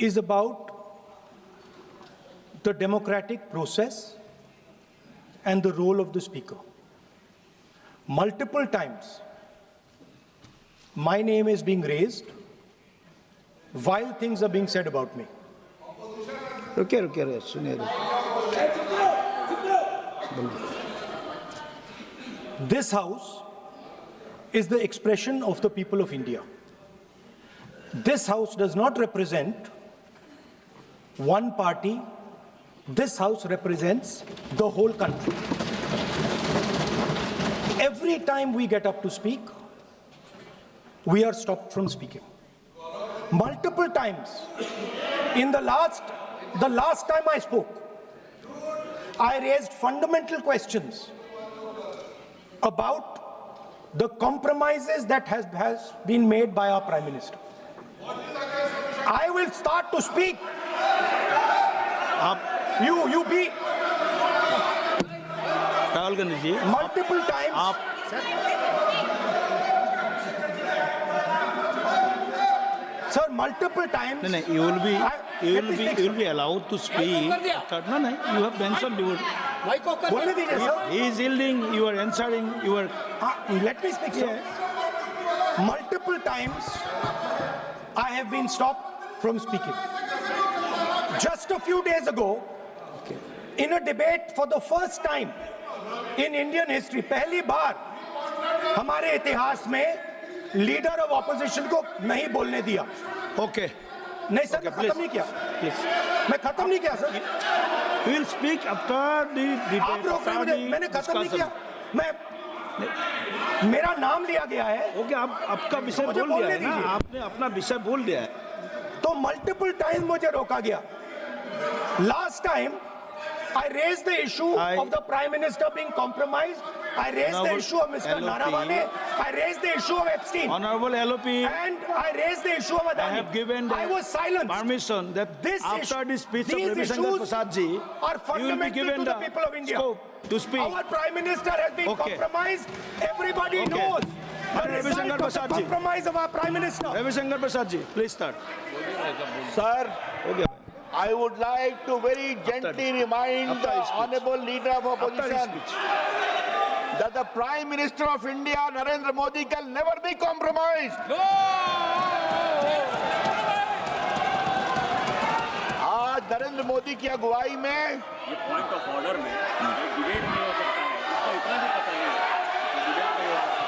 is about the democratic process and the role of the Speaker. Multiple times, my name is being raised while things are being said about me. This House is the expression of the people of India. This House does not represent one party. This House represents the whole country. Every time we get up to speak, we are stopped from speaking. Multiple times. In the last time I spoke, I raised fundamental questions about the compromises that has been made by our Prime Minister. I will start to speak. You be Rahul Gandhi ji multiple times. Sir, multiple times. No, you will be allowed to speak. No, you have mentioned you would. बोलने दीजिए sir. He is yielding. You are answering. You are. Let me speak, sir. Multiple times I have been stopped from speaking. Just a few days ago, in a debate for the first time in Indian history, पहली बार हमारे इतिहास में leader of opposition को नहीं बोलने दिया. Okay. नहीं sir, मैं खत्म नहीं किया. मैं खत्म नहीं किया sir. We will speak after the debate. आप रोक रहे हैं. मैंने खत्म नहीं किया. मेरा नाम लिया गया है. ओके, आपका विषय बोल दिया है ना, आपने अपना विषय बोल दिया है. तो मल्टीपल टाइम मुझे रोका गया. Last time I raised the issue of the Prime Minister being compromised. I raised the issue of Mr. Naravane. I raised the issue of Epstein. Honorable LOP. And I raised the issue of Adani. I have given I was silenced. Permission that after the speech of Ravi Shankar Prasad ji, are you will be fundamental given to the people of India. scope to speak. Our Prime Minister has been compromised. Everybody knows the result of the compromise of our Prime Minister. Ravi Shankar Prasad ji, please start. Sir, Okay. I would like to very gently remind the Honorable Leader of Opposition that the Prime Minister of India, Narendra Modi, can never be compromised. आज नरेंद्र मोदी की अगुवाई में ये point of order में debate नहीं हो सकता है, इसको इतना भी पता नहीं है डिबेट नहीं हो सकता.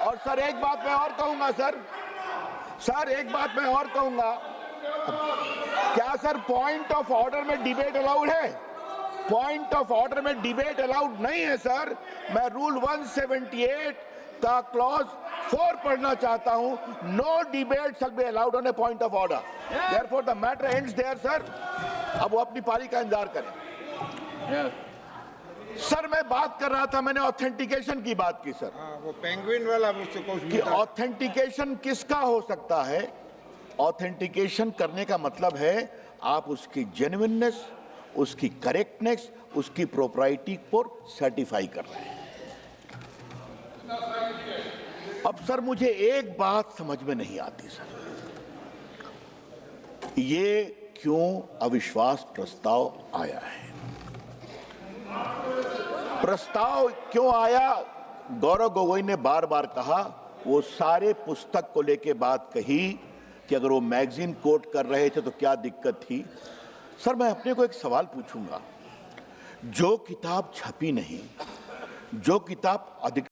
और सर एक बात मैं और कहूंगा सर एक बात मैं और कहूंगा. क्या सर पॉइंट ऑफ ऑर्डर में डिबेट अलाउड है? पॉइंट ऑफ ऑर्डर में डिबेट अलाउड नहीं है सर. मैं रूल 178 का क्लॉज 4 पढ़ना चाहता हूं. No debate shall be allowed on a point of order. Therefore the matter ends there sir. अब वो अपनी पारी का इंतजार करें. सर मैं बात कर रहा था, मैंने ऑथेंटिकेशन की बात की सर. वो पेंगुइन वाला मुझसे कि ऑथेंटिकेशन किसका हो सकता है? ऑथेंटिकेशन करने का मतलब है आप उसकी जेन्युइननेस, उसकी करेक्टनेस, उसकी प्रोप्राइटी पर सर्टिफाई कर रहे हैं. अब सर मुझे एक बात समझ में नहीं आती सर, ये क्यों अविश्वास प्रस्ताव आया है? प्रस्ताव क्यों आया? गौरव गोगोई ने बार बार कहा, वो सारे पुस्तक को लेके बात कही कि अगर वो मैगजीन कोट कर रहे थे तो क्या दिक्कत थी. सर मैं अपने को एक सवाल पूछूंगा. जो किताब छपी नहीं, जो किताब अधिक